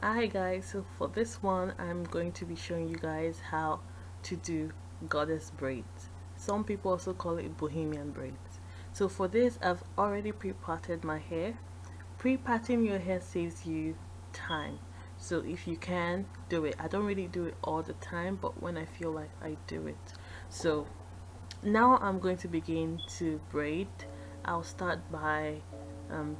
Hi guys, so for this one I'm going to be showing you guys how to do goddess braids. Some people also call it Bohemian braids. So for this I've already pre-parted my hair. Pre-parting your hair saves you time, so if you can do it. I don't really do it all the time, but when I feel like I do it. So now I'm going to begin to braid. I'll start by um,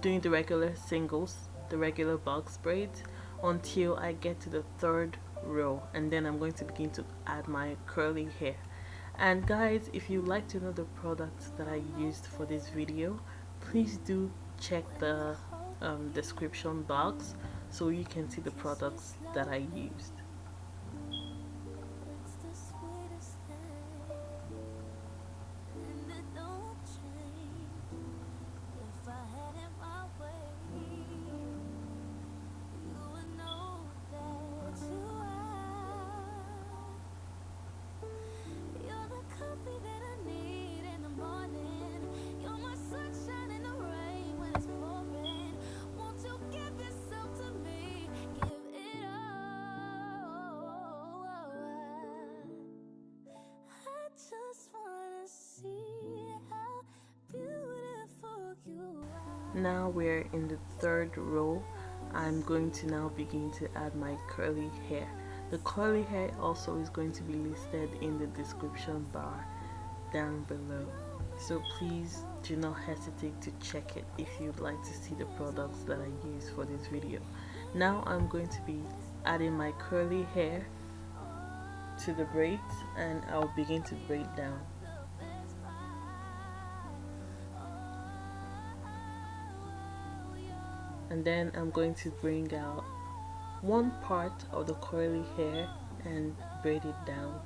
doing the regular singles, the regular box braids, until I get to the third row, and then I'm going to begin to add my curly hair. And guys, if you like to know the products that I used for this video, please do check the description box so you can see the products that I used. Now we're in the third row. I'm going to now begin to add my curly hair. The curly hair also is going to be listed in the description bar down below, so please do not hesitate to check it if you'd like to see the products that I use for this video. Now I'm going to be adding my curly hair to the braids, and I'll begin to braid down. And then I'm going to bring out one part of the curly hair and braid it down.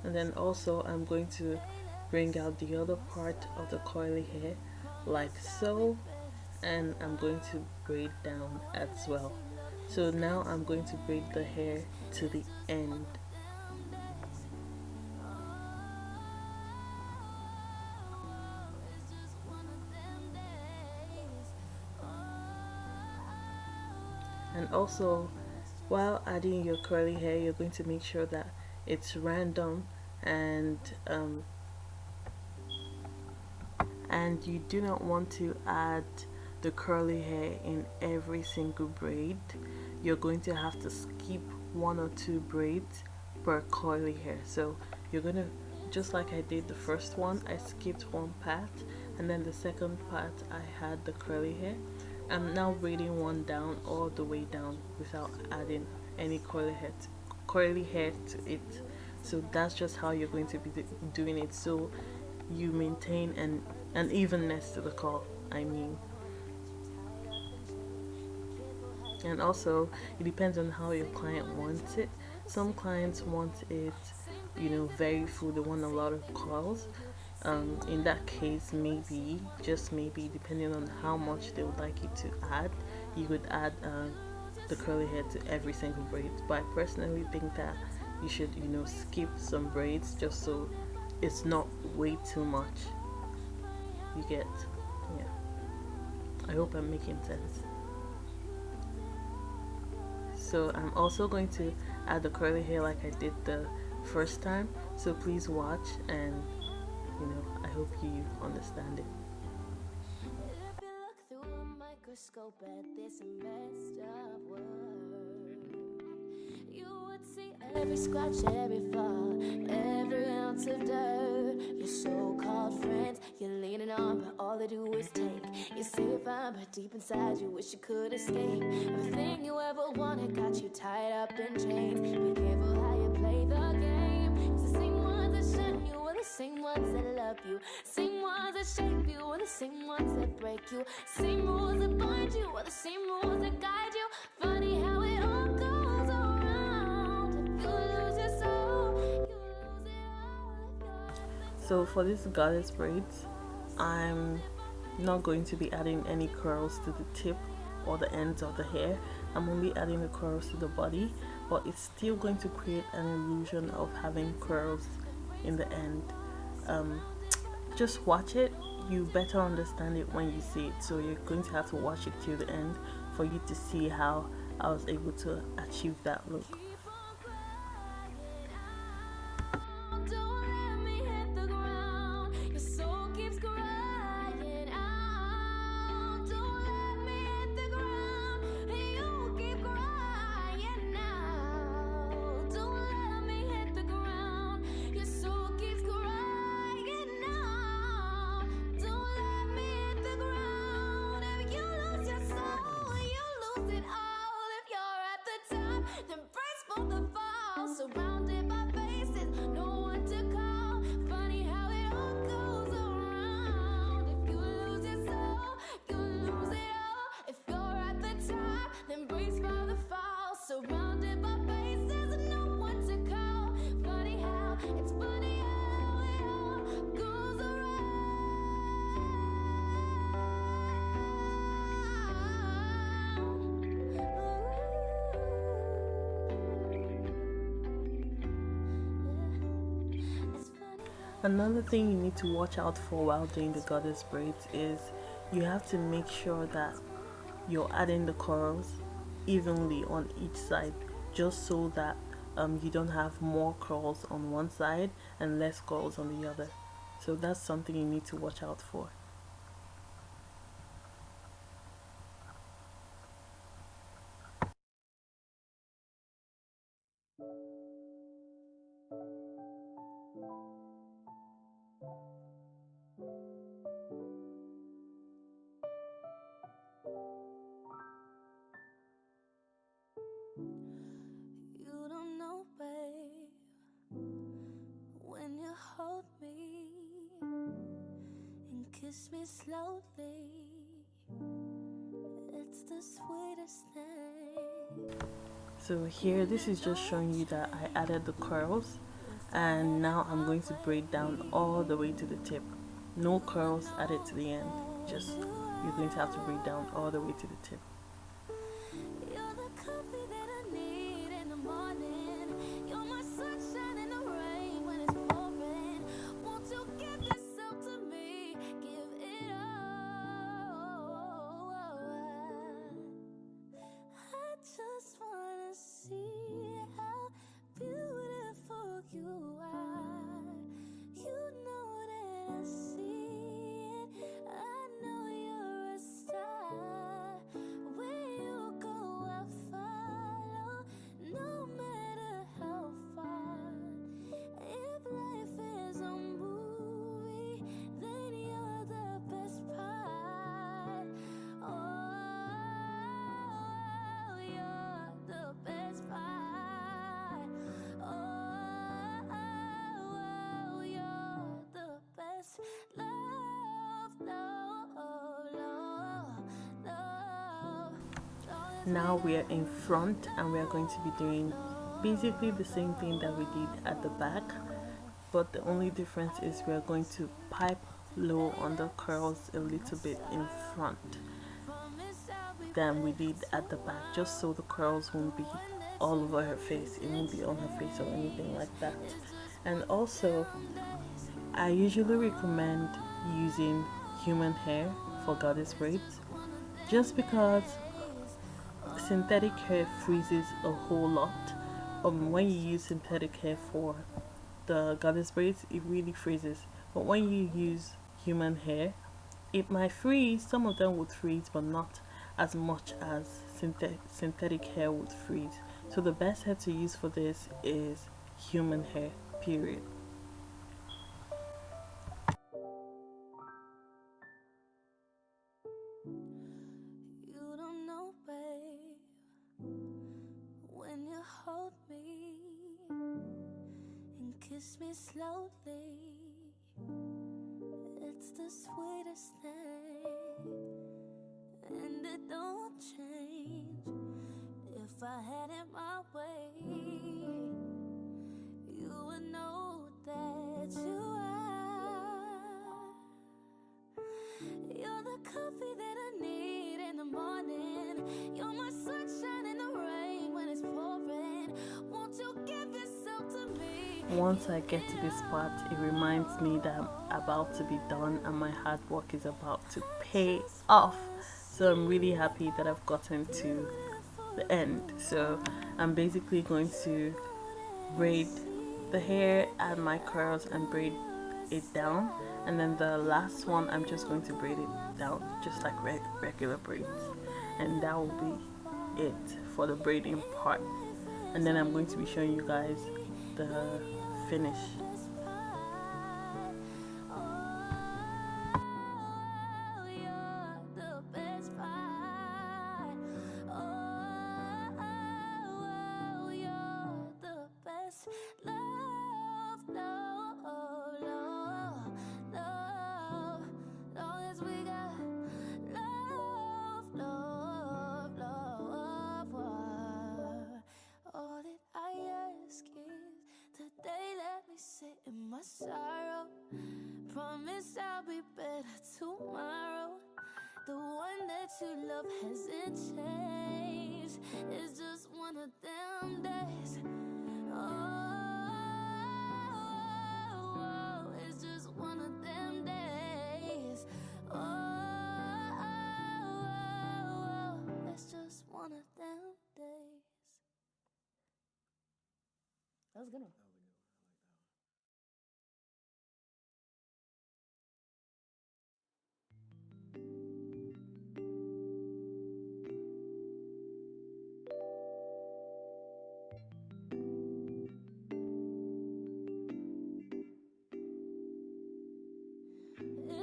And then also I'm going to bring out the other part of the curly hair like so, and I'm going to braid down as well. So now I'm going to braid the hair to the end. And also, while adding your curly hair, you're going to make sure that it's random, and you do not want to add the curly hair in every single braid. You're going to have to skip one or two braids per curly hair. So you're going to, just like I did the first one, I skipped one part, and then the second part I had the curly hair. I'm now braiding one down all the way down without adding any curly hair to it. So that's just how you're going to be doing it, so you maintain an evenness to the curl, I mean. And also it depends on how your client wants it. Some clients want it, you know, very full, they want a lot of curls. In that case, maybe, just maybe, depending on how much they would like you to add, you could add the curly hair to every single braid. But I personally think that you should, you know, skip some braids just so it's not way too much. You get, yeah. I hope I'm making sense. So I'm also going to add the curly hair like I did the first time. So please watch, and you know, I hope you understand it. If you look through a microscope at this messed up world, you would see every scratch, every flaw, every ounce of dirt. Your so-called friends you're leaning on, but all they do is take. You say you're fine, but deep inside you wish you could escape. Everything you ever wanted got you tied up in chains. Be careful how you play the game. It's the same ones that shun you, are the same ones that love you, same ones that shape you, are the same ones that break you, same rules that bind you, are the same rules that guide you. Funny how it all goes around. If you lose your soul, you lose it all. So for this goddess braids, I'm not going to be adding any curls to the tip or the ends of the hair. I'm only adding the curls to the body, but it's still going to create an illusion of having curls in the end. just watch it. You better understand it when you see it. So you're going to have to watch it till the end for you to see how I was able to achieve that look. Another thing you need to watch out for while doing the goddess braids is you have to make sure that you're adding the curls evenly on each side, just so that you don't have more curls on one side and less curls on the other. So that's something you need to watch out for. You don't know, babe, when you hold me and kiss me slowly, it's the sweetest thing. So here, this is just showing you that I added the curls, and now I'm going to braid down all the way to the tip. No curls added to the end, just you're going to have to braid down all the way to the tip. You're the coffee that I need in the morning. You're my sunshine in the rain when it's pouring. Won't you give yourself to me? Give it all. I just wanna see how beautiful you are. You know that I see it. I know you're a star. Where you go, I follow, no matter how far. If life is a movie, then you're the best part. Oh, you're the best part. Oh, you're the best. Love, love, love, love. Now we are in front and we are going to be doing basically the same thing that we did at the back, but the only difference is we are going to pipe low on the curls a little bit in front than we did at the back, just so the curls won't be all over her face. It won't be on her face or anything like that. And also, I usually recommend using human hair for goddess braids, just because synthetic hair freezes a whole lot. When you use synthetic hair for the goddess braids, it really freezes. But when you use human hair, it might freeze. Some of them would freeze, but not as much as synthetic hair would freeze. So the best hair to use for this is human hair, period. You don't know, babe, when you hold me and kiss me slowly, it's the sweetest thing, and it don't change. If I had it my way, you would know that you are. You're the coffee that I need in the morning. You're my sunshine in the rain when it's pouring. Won't you give yourself to me? once I get to this part, it reminds me that I'm about to be done and my hard work is about to pay off. So I'm really happy that I've gotten to the end. So I'm basically going to braid the hair, add my curls and braid it down, and then the last one I'm just going to braid it down just like regular braids, and that will be it for the braiding part. And then I'm going to be showing you guys the finish. Sit in my sorrow. Promise I'll be better tomorrow. The one that you love hasn't changed. It's just one of them days. Oh, it's just one of them days. Oh, it's just one of them days. That was a good one.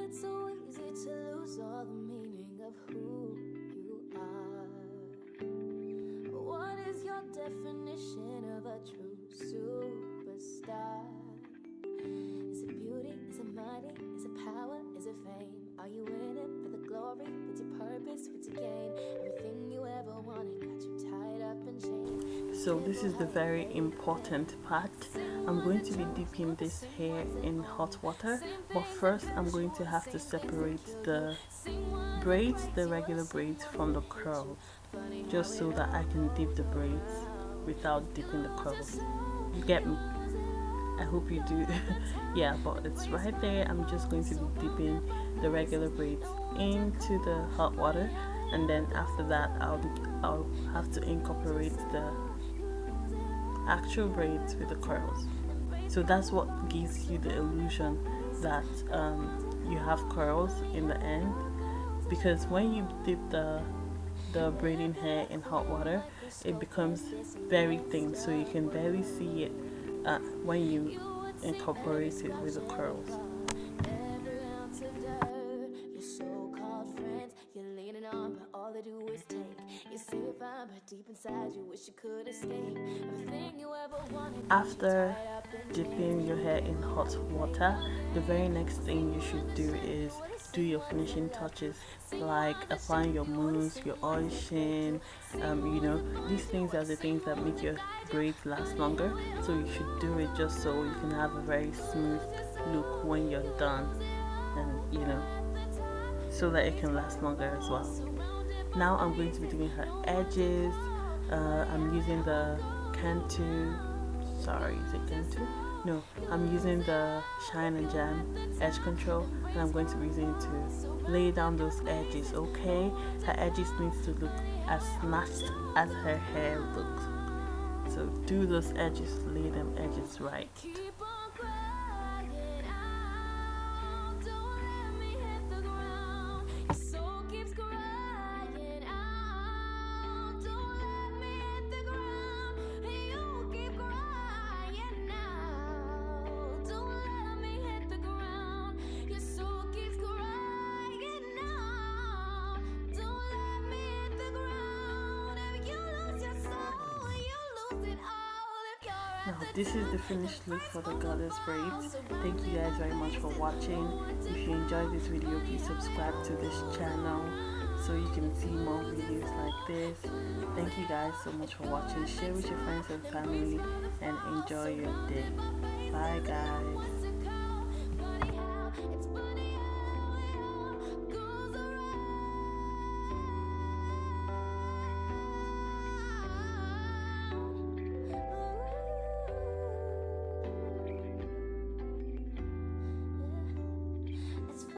It's so easy to lose all the meaning of who you are. What is your definition of a true superstar? Is it beauty? Is it money? Is it power? Is it fame? Are you in it for the glory? What's your purpose? What's your gain? Everything you ever wanted got you tied up and chained. So this is the very important part. I'm going to be dipping this hair in hot water, but first I'm going to have to separate the braids, the regular braids, from the curls, just so that I can dip the braids without dipping the curls. You get me? I hope you do. Yeah, but it's right there. I'm just going to be dipping the regular braids into the hot water, and then after that I'll have to incorporate the actual braids with the curls. So that's what gives you the illusion that you have curls in the end, because when you dip the braiding hair in hot water, it becomes very thin, so you can barely see it when you incorporate it with the curls. After dipping your hair in hot water, the very next thing you should do is do your finishing touches, like applying your mousse, your oil sheen. These things are the things that make your braids last longer, so you should do it just so you can have a very smooth look when you're done, and so that it can last longer as well. Now I'm going to be doing her edges. I'm using the Cantu, is it Cantu? No, I'm using the Shine and Jam edge control, and I'm going to be using it to lay down those edges, okay? Her edges needs to look as snatched as her hair looks. So do those edges, lay them edges right. Now this is the finished look for the Goddess braids. Thank you guys very much for watching. If you enjoyed this video, please subscribe to this channel so you can see more videos like this. Thank you guys so much for watching. Share with your friends and family and enjoy your day. Bye guys.